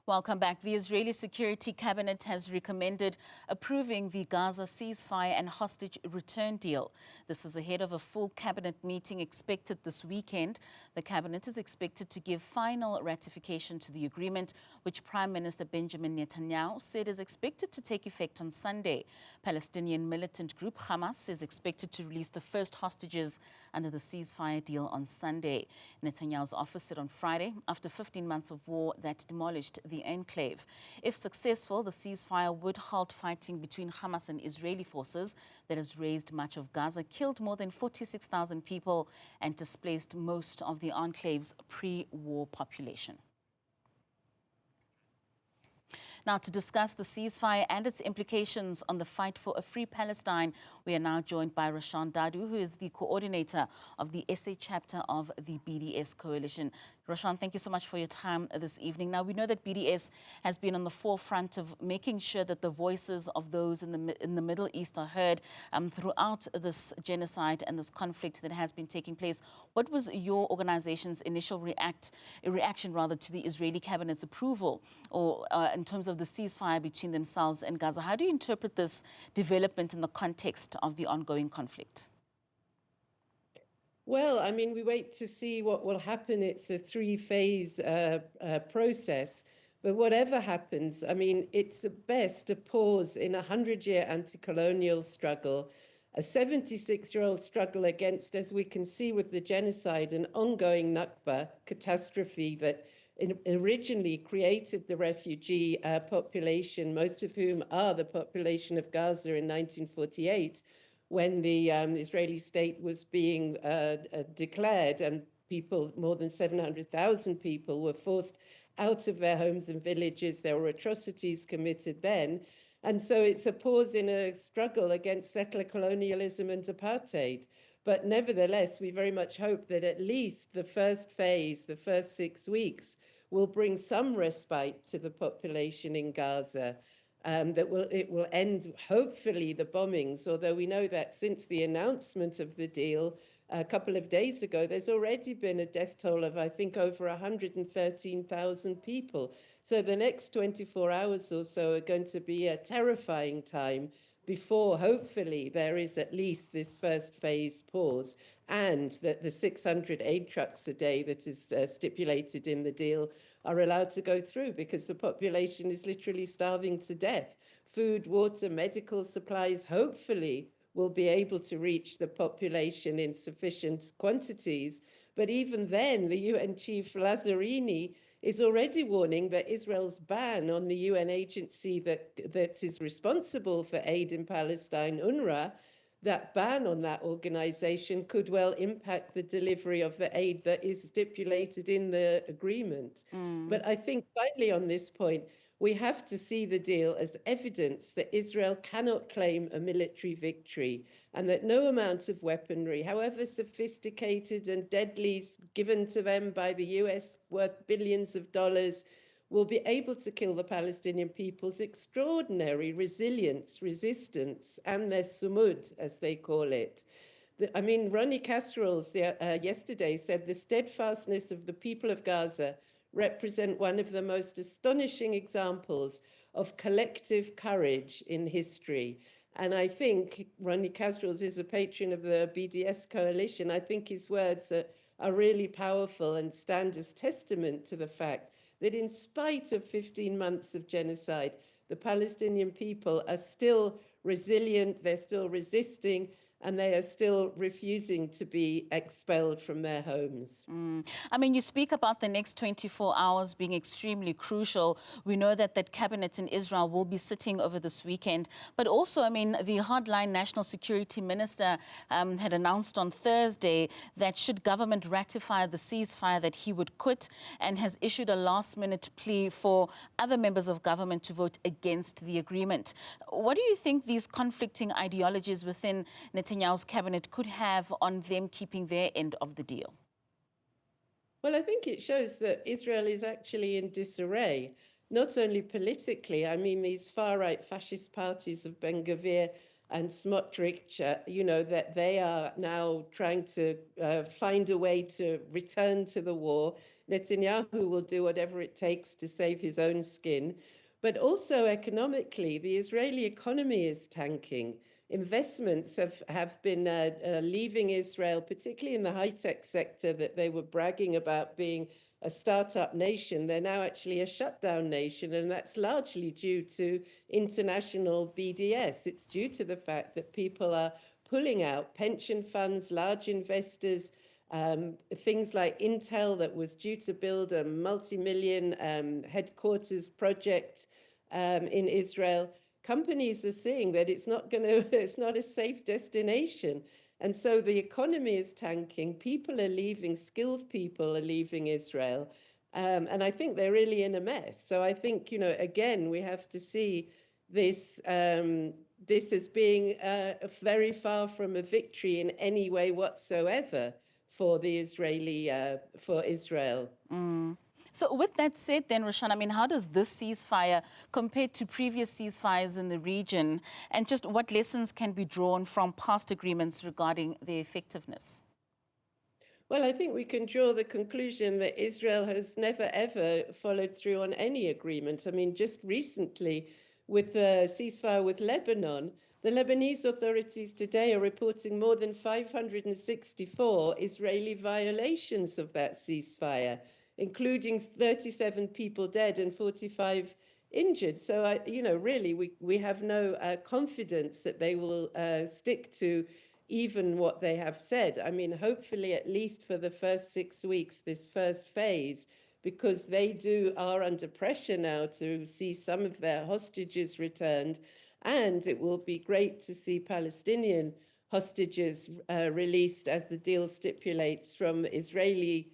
Welcome back. The Israeli Security Cabinet has recommended approving the Gaza ceasefire and hostage return deal. This is ahead of a full cabinet meeting expected this weekend. The cabinet is expected to give final ratification to the agreement, which Prime Minister Benjamin Netanyahu said is expected to take effect on Sunday. Palestinian militant group Hamas is expected to release the first hostages under the ceasefire deal on Sunday. Netanyahu's office said on Friday, after 15 months of war that demolished the enclave. If successful, the ceasefire would halt fighting between Hamas and Israeli forces that has razed much of Gaza, killed more than 46,000 people, and displaced most of the enclave's pre-war population. Now, to discuss the ceasefire and its implications on the fight for a free Palestine, we are now joined by Roshan Dadoo, who is the coordinator of the SA chapter of the BDS Coalition. Roshan, thank you so much for your time this evening. Now, we know that BDS has been on the forefront of making sure that the voices of those in the Middle East are heard throughout this genocide and this conflict that has been taking place. What was your organization's initial reaction to the Israeli cabinet's approval, or in terms of the ceasefire between themselves and Gaza? How do you interpret this development in the context of the ongoing conflict? Well, I mean, we wait to see what will happen. It's a three-phase process. But whatever happens, I mean, it's at best a pause in a 100-year anti-colonial struggle, a 76-year-old struggle against, as we can see with the genocide, an ongoing Nakba catastrophe that originally created the refugee population, most of whom are the population of Gaza in 1948, when the Israeli state was being declared, and people, more than 700,000 people, were forced out of their homes and villages. There were atrocities committed then. And so it's a pause in a struggle against settler colonialism and apartheid. But nevertheless, we very much hope that at least the first phase, the first 6 weeks, will bring some respite to the population in Gaza. It will end, hopefully, the bombings, although we know that since the announcement of the deal a couple of days ago, there's already been a death toll of, I think, over 113,000 people. So the next 24 hours or so are going to be a terrifying time before, hopefully, there is at least this first phase pause, and that the 600 aid trucks a day that is stipulated in the deal are allowed to go through, because the population is literally starving to death. Food, water, medical supplies, hopefully, will be able to reach the population in sufficient quantities. But even then, the UN chief Lazzarini is already warning that Israel's ban on the UN agency that is responsible for aid in Palestine, UNRWA, that ban on that organization could well impact the delivery of the aid that is stipulated in the agreement. But I think finally on this point, we have to see the deal as evidence that Israel cannot claim a military victory, and that no amount of weaponry, however sophisticated and deadly, given to them by the US worth billions of dollars, will be able to kill the Palestinian people's extraordinary resilience, resistance, and their sumud, as they call it. I mean, Ronnie Casserols yesterday said the steadfastness of the people of Gaza represent one of the most astonishing examples of collective courage in history. And I think Ronnie Casserols is a patron of the BDS Coalition. I think his words are really powerful and stand as testament to the fact that in spite of 15 months of genocide, the Palestinian people are still resilient, they're still resisting, and they are still refusing to be expelled from their homes. I mean, you speak about the next 24 hours being extremely crucial. We know that that cabinet in Israel will be sitting over this weekend. But also, I mean, the hardline national security minister had announced on Thursday that should government ratify the ceasefire, that he would quit, and has issued a last-minute plea for other members of government to vote against the agreement. What do you think these conflicting ideologies within Netanyahu's cabinet could have on them keeping their end of the deal? Well, I think it shows that Israel is actually in disarray, not only politically. I mean, these far-right fascist parties of Ben Gvir and Smotrich, you know, that they are now trying to find a way to return to the war. Netanyahu will do whatever it takes to save his own skin. But also economically, the Israeli economy is tanking. Investments have been leaving Israel, particularly in the high-tech sector that they were bragging about being a startup nation. They're now actually a shutdown nation, and that's largely due to international BDS. It's due to the fact that people are pulling out pension funds, large investors, things like Intel that was due to build a multi-million headquarters project in Israel. Companies are seeing that it's not a safe destination. And so the economy is tanking. People are leaving, skilled people are leaving Israel. And I think they're really in a mess. So I think, again, we have to see this this as being very far from a victory in any way whatsoever for the for Israel. So with that said then, Roshan, I mean, how does this ceasefire compare to previous ceasefires in the region? And just what lessons can be drawn from past agreements regarding their effectiveness? Well, I think we can draw the conclusion that Israel has never, ever followed through on any agreement. I mean, just recently with the ceasefire with Lebanon, the Lebanese authorities today are reporting more than 564 Israeli violations of that ceasefire, including 37 people dead and 45 injured. So, really, we have no confidence that they will stick to even what they have said. I mean, hopefully, at least for the first 6 weeks, this first phase, because they are under pressure now to see some of their hostages returned. And it will be great to see Palestinian hostages released, as the deal stipulates, from Israeli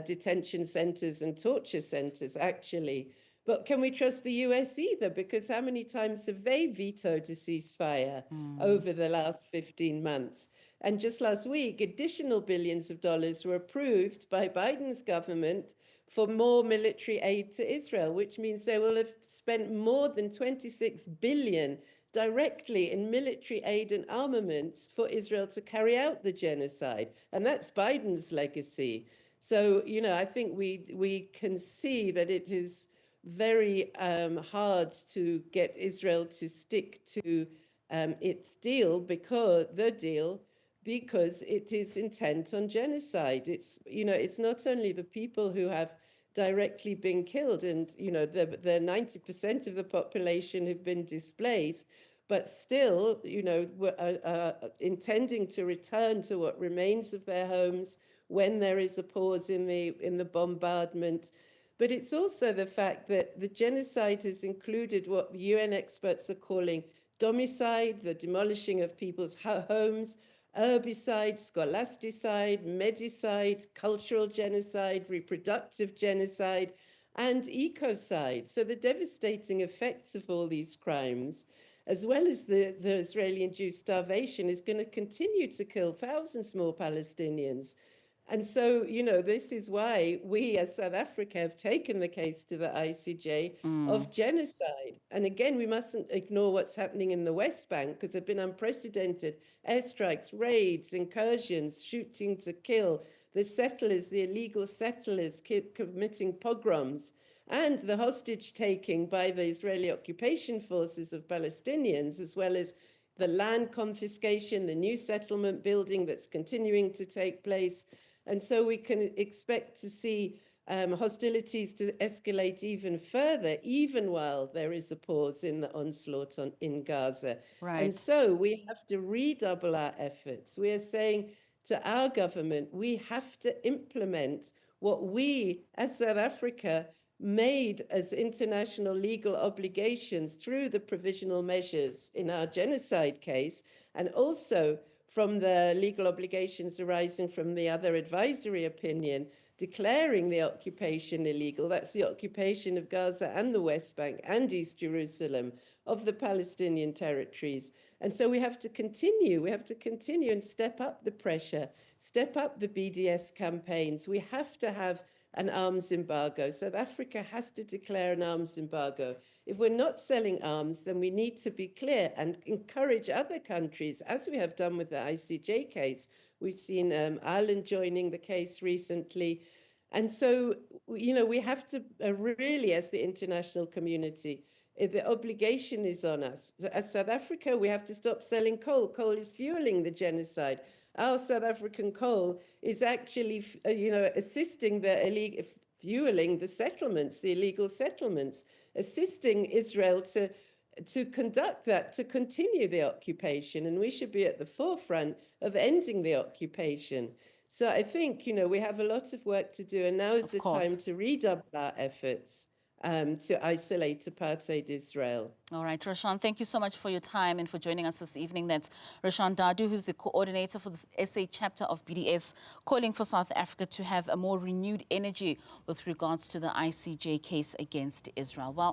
detention centers and torture centers, actually. But can we trust the US either? Because how many times have they vetoed a ceasefire over the last 15 months? And just last week, additional billions of dollars were approved by Biden's government for more military aid to Israel, which means they will have spent more than 26 billion directly in military aid and armaments for Israel to carry out the genocide. And that's Biden's legacy. So, I think we can see that it is very hard to get Israel to stick to its deal because it is intent on genocide. It's not only the people who have directly been killed, and the 90% of the population have been displaced, but still, intending to return to what remains of their homes when there is a pause in the bombardment. But it's also the fact that the genocide has included what the UN experts are calling domicide, the demolishing of people's homes, herbicide, scholasticide, medicide, cultural genocide, reproductive genocide, and ecocide. So the devastating effects of all these crimes, as well as the Israeli-induced starvation, is going to continue to kill thousands more Palestinians. And so, this is why we as South Africa have taken the case to the ICJ of genocide. And again, we mustn't ignore what's happening in the West Bank, because there have been unprecedented airstrikes, raids, incursions, shooting to kill, the settlers, the illegal settlers committing pogroms, and the hostage taking by the Israeli occupation forces of Palestinians, as well as the land confiscation, the new settlement building that's continuing to take place. And so we can expect to see hostilities to escalate even further, even while there is a pause in the onslaught in Gaza. Right. And so we have to redouble our efforts. We are saying to our government, we have to implement what we as South Africa made as international legal obligations through the provisional measures in our genocide case, and also from the legal obligations arising from the other advisory opinion declaring the occupation illegal. That's the occupation of Gaza and the West Bank and East Jerusalem, of the Palestinian territories. And so we have to continue and step up the pressure, step up the BDS campaigns. We have to have an arms embargo. South Africa has to declare an arms embargo. If we're not selling arms, then we need to be clear and encourage other countries, as we have done with the ICJ case. We've seen Ireland joining the case recently. And so, we have to really, as the international community, the obligation is on us. As South Africa, we have to stop selling coal. Coal is fueling the genocide. Our South African coal is actually, assisting the fueling the settlements, the illegal settlements, assisting Israel to conduct that, to continue the occupation. And we should be at the forefront of ending the occupation. So I think, we have a lot of work to do, and now is the time to redouble our efforts to isolate apartheid Israel. All right, Roshan, thank you so much for your time and for joining us this evening. That's Roshan Dadoo, who's the coordinator for the SA chapter of BDS, calling for South Africa to have a more renewed energy with regards to the ICJ case against Israel. Well,